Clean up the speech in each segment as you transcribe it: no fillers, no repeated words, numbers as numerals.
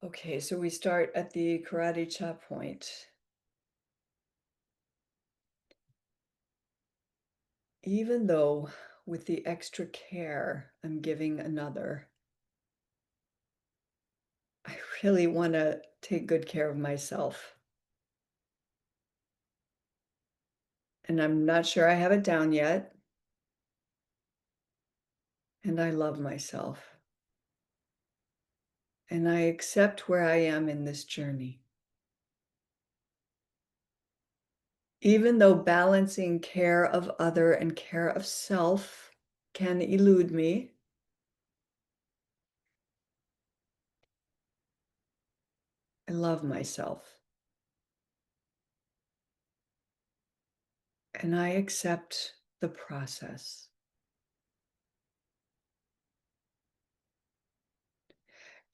Okay, so we start at the karate chop point. Even though with the extra care I'm giving another, I really want to take good care of myself. And I'm not sure I have it down yet. And I love myself. And I accept where I am in this journey. Even though balancing care of other and care of self can elude me, I love myself. And I accept the process.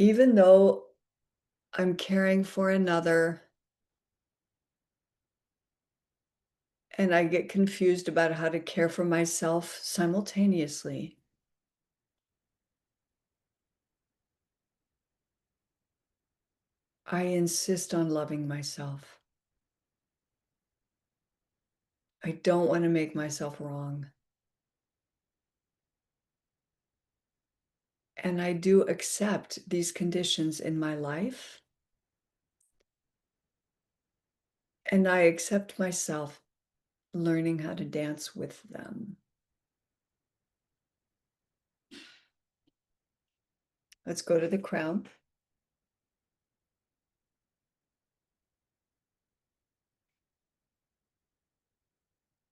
Even though I'm caring for another and I get confused about how to care for myself simultaneously, I insist on loving myself. I don't want to make myself wrong. And I do accept these conditions in my life. And I accept myself learning how to dance with them. Let's go to the crown.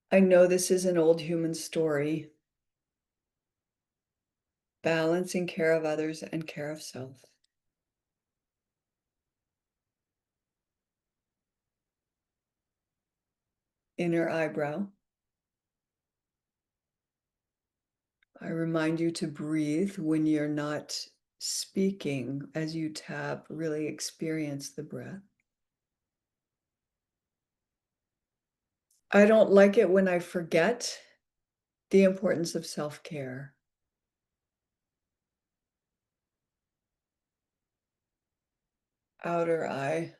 I know this is an old human story, balancing care of others and care of self. Inner eyebrow. I remind you to breathe when you're not speaking. As you tap, really experience the breath. I don't like it when I forget the importance of self-care. Outer eye.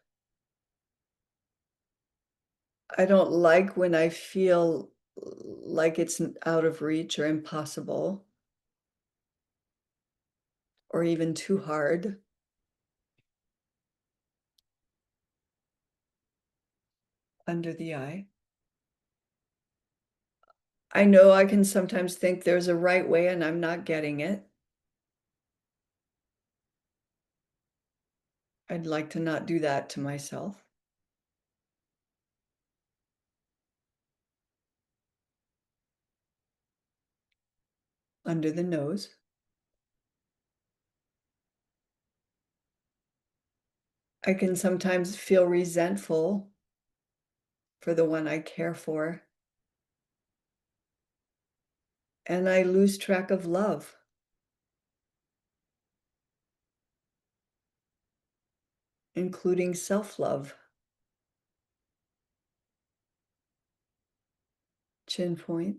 I don't like when I feel like it's out of reach or impossible or even too hard. Under the eye. I know I can sometimes think there's a right way and I'm not getting it. I'd like to not do that to myself. Under the nose. I can sometimes feel resentful for the one I care for, and I lose track of love, including self-love. Chin point.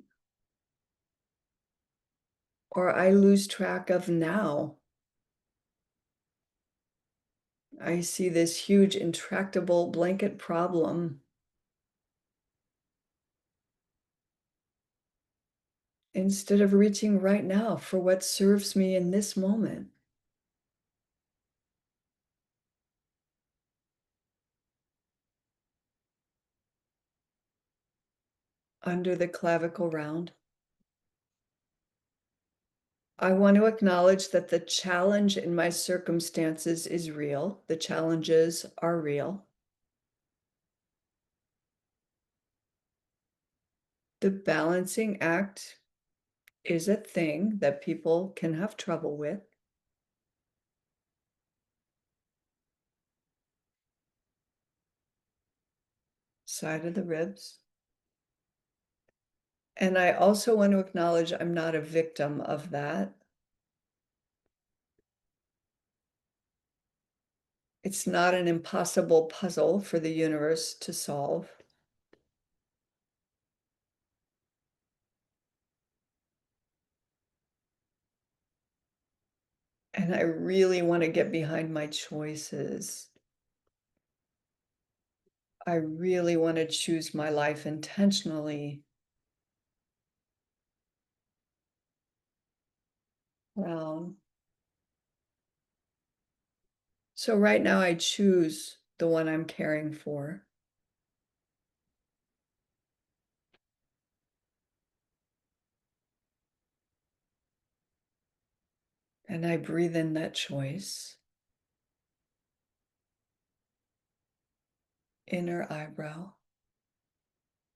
Or I lose track of now. I see this huge intractable blanket problem instead of reaching right now for what serves me in this moment. Under the clavicle round. I want to acknowledge that the challenge in my circumstances is real. The challenges are real. The balancing act is a thing that people can have trouble with. Side of the ribs. And I also want to acknowledge I'm not a victim of that. It's not an impossible puzzle for the universe to solve. And And I really want to get behind my choices. I really want to choose my life intentionally. Well, so right now I choose the one I'm caring for, and I breathe in that choice. Inner eyebrow.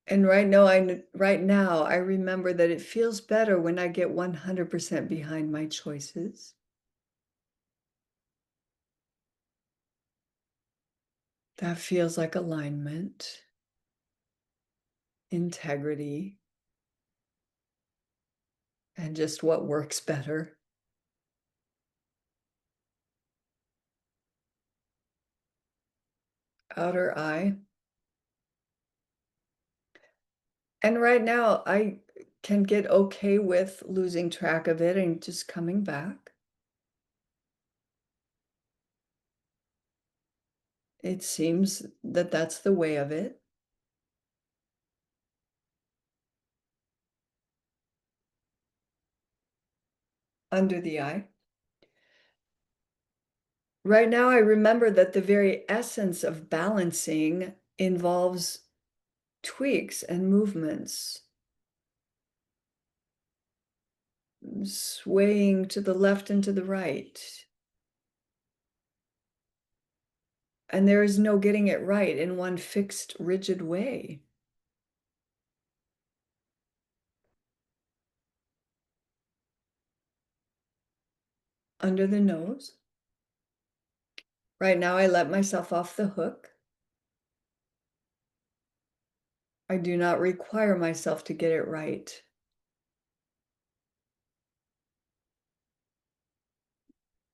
And right now I remember that it feels better when I get 100% behind my choices. That feels like alignment, integrity, and just what works better. Outer eye. And right now I can get okay with losing track of it and just coming back. It seems that that's the way of it. Under the eye. Right now, I remember that the very essence of balancing involves tweaks and movements, swaying to the left and to the right. And there is no getting it right in one fixed, rigid way. Under the nose. Right now, I let myself off the hook. I do not require myself to get it right.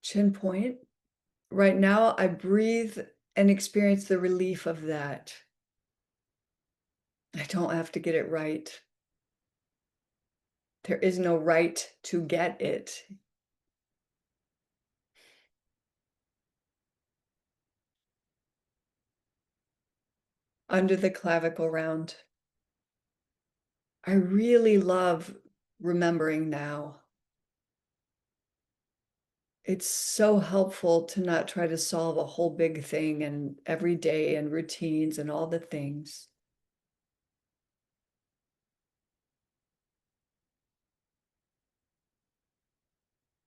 Chin point. Right now, I breathe and experience the relief of that. I don't have to get it right. There is no right to get it. Under the clavicle round. I really love remembering now. It's so helpful to not try to solve a whole big thing and every day and routines and all the things.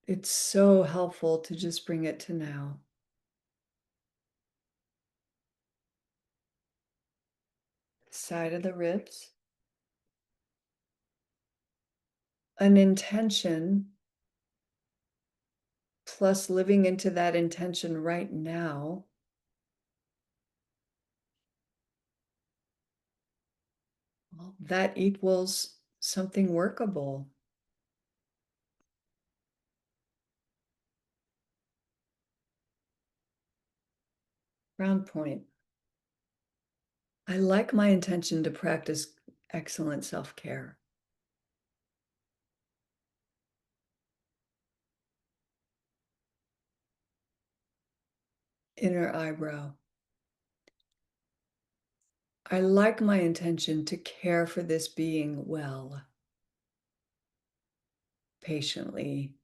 It's so helpful to just bring it to now. Side of the ribs. An intention plus living into that intention right now. Well, that equals something workable. Round point. I like my intention to practice excellent self-care. Inner eyebrow. I like my intention to care for this being well, patiently,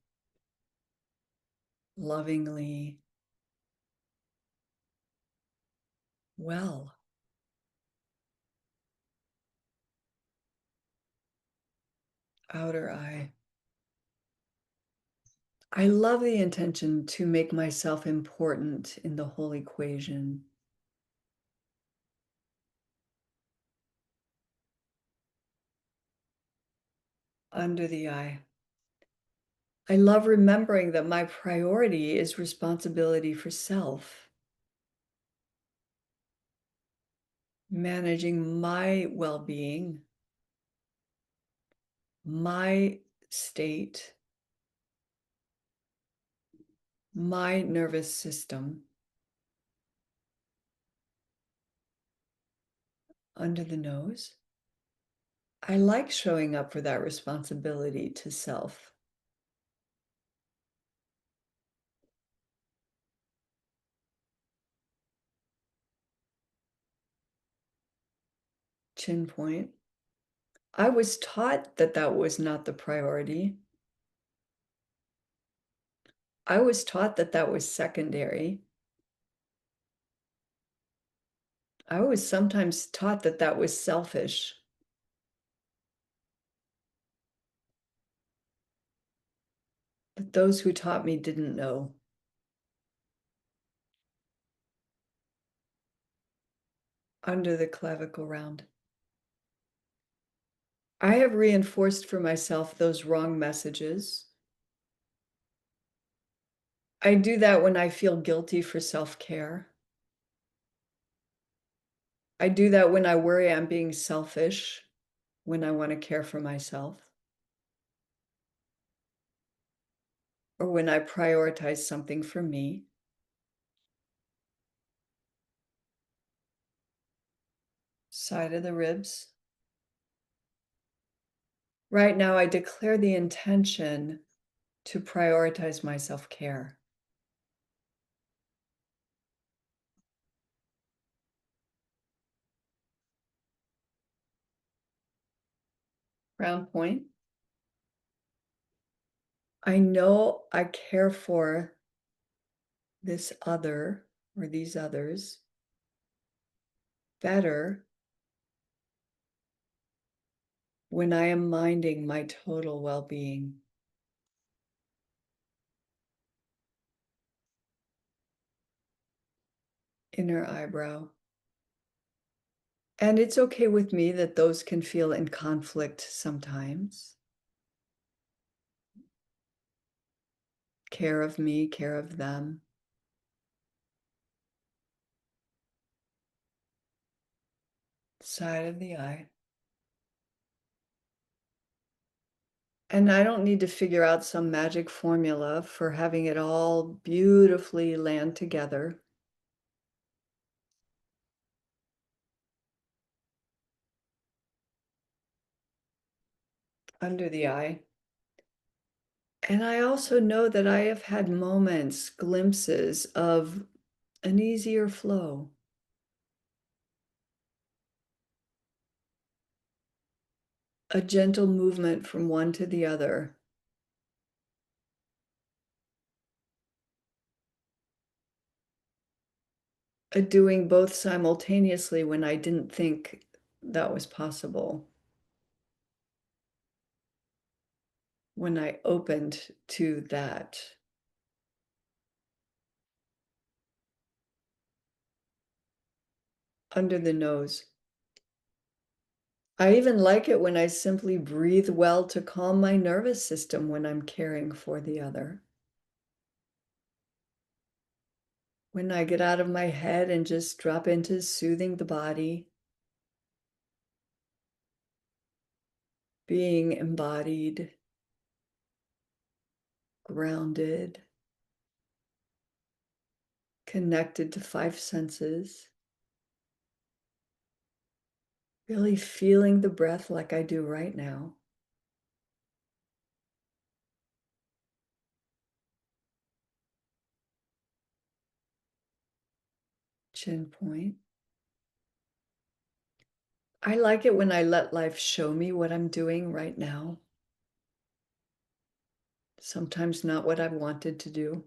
lovingly, well. Outer eye. I love the intention to make myself important in the whole equation. Under the eye. I love remembering that my priority is responsibility for self, managing my well-being, my state, my nervous system. Under the nose. I like showing up for that responsibility to self. chin point. I was taught that that was not the priority. I was taught that that was secondary. I was sometimes taught that that was selfish, but those who taught me didn't know. Under the clavicle round. I have reinforced for myself those wrong messages. I do that when I feel guilty for self-care. I do that when I worry I'm being selfish, when I want to care for myself, or when I prioritize something for me. Side of the ribs. Right now, I declare the intention to prioritize my self-care. Round point. I know I care for this other or these others better when I am minding my total well-being. Inner eyebrow. And it's okay with me that those can feel in conflict sometimes. Care of me, care of them. Side of the eye. And I don't need to figure out some magic formula for having it all beautifully land together. Under the eye. And I also know that I have had moments, glimpses of an easier flow. A gentle movement from one to the other. A doing both simultaneously when I didn't think that was possible. When I opened to that. Under the nose. I even like it when I simply breathe well to calm my nervous system when I'm caring for the other. When I get out of my head and just drop into soothing the body, being embodied, grounded, connected to five senses, really feeling the breath like I do right now. Chin point. I like it when I let life show me what I'm doing right now. Sometimes not what I wanted to do.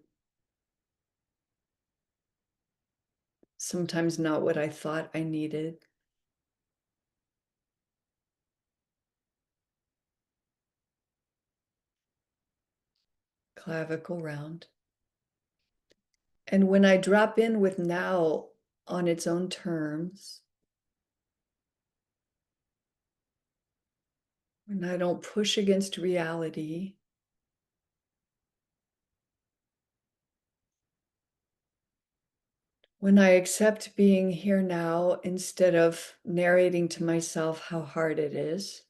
Sometimes not what I thought I needed. Clavicle round. And when I drop in with now on its own terms, when I don't push against reality, when I accept being here now instead of narrating to myself how hard it is,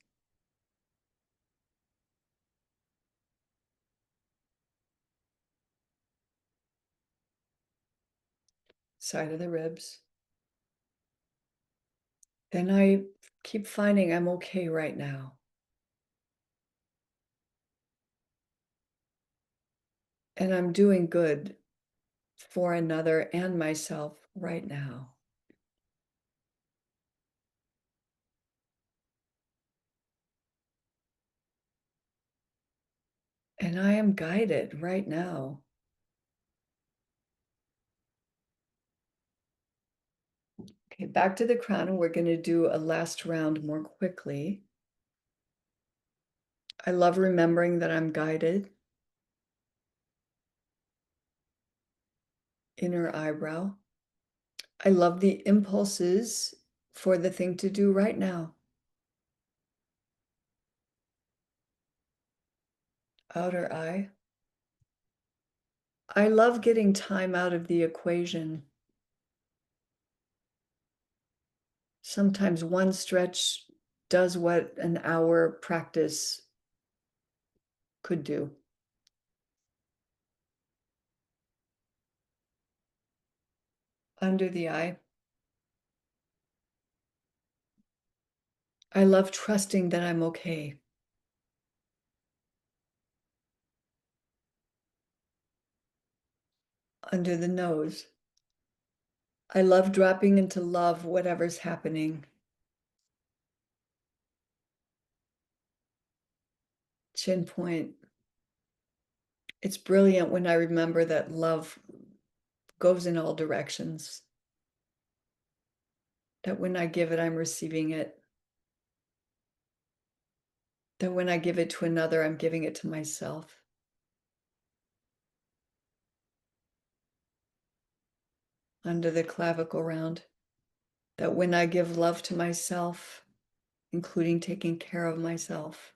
side of the ribs, then I keep finding I'm okay right now. And I'm doing good for another and myself right now. And I am guided right now. Okay, back to the crown, and we're going to do a last round more quickly. I love remembering that I'm guided. Inner eyebrow. I love the impulses for the thing to do right now. Outer eye. I love getting time out of the equation. Sometimes one stretch does what an hour practice could do. Under the eye. I love trusting that I'm okay. Under the nose. I love dropping into love whatever's happening. Chin point. It's brilliant when I remember that love goes in all directions. That when I give it, I'm receiving it. That when I give it to another, I'm giving it to myself. Under the clavicle round. That when I give love to myself, including taking care of myself,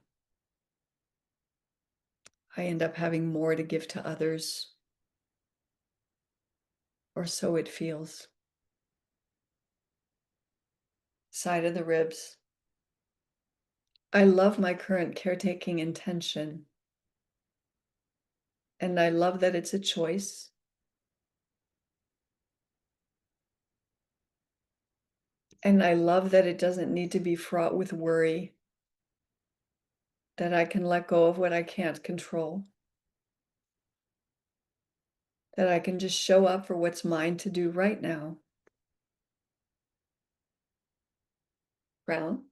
I end up having more to give to others, or so it feels. Side of the ribs. I love my current caretaking intention, and I love that it's a choice. And I love that it doesn't need to be fraught with worry, that I can let go of what I can't control, that I can just show up for what's mine to do right now. Crown,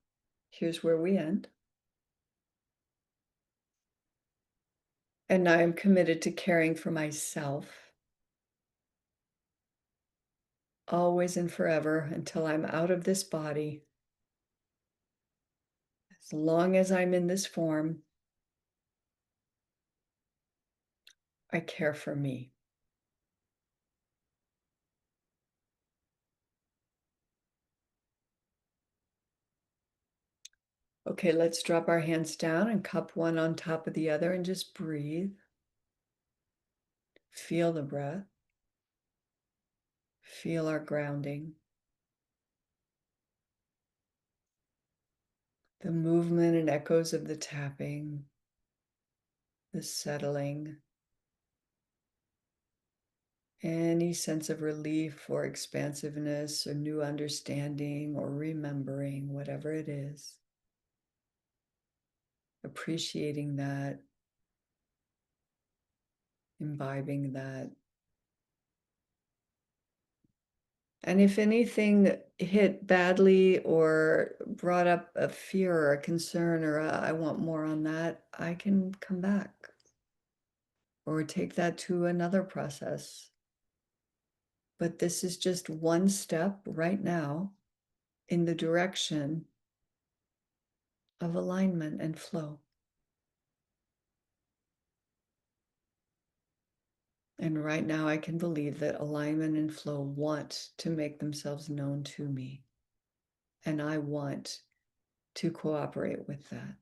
here's where we end. And I am committed to caring for myself, always and forever, until I'm out of this body. As long as I'm in this form, I care for me. Okay, let's drop our hands down and cup one on top of the other and just breathe. Feel the breath. Feel our grounding. The movement and echoes of the tapping, the settling, any sense of relief or expansiveness or new understanding or remembering, whatever it is. Appreciating that, imbibing that. And if anything hit badly or brought up a fear or a concern or I want more on that, I can come back or take that to another process. But this is just one step right now in the direction of alignment and flow. And right now, I can believe that alignment and flow want to make themselves known to me. And I want to cooperate with that.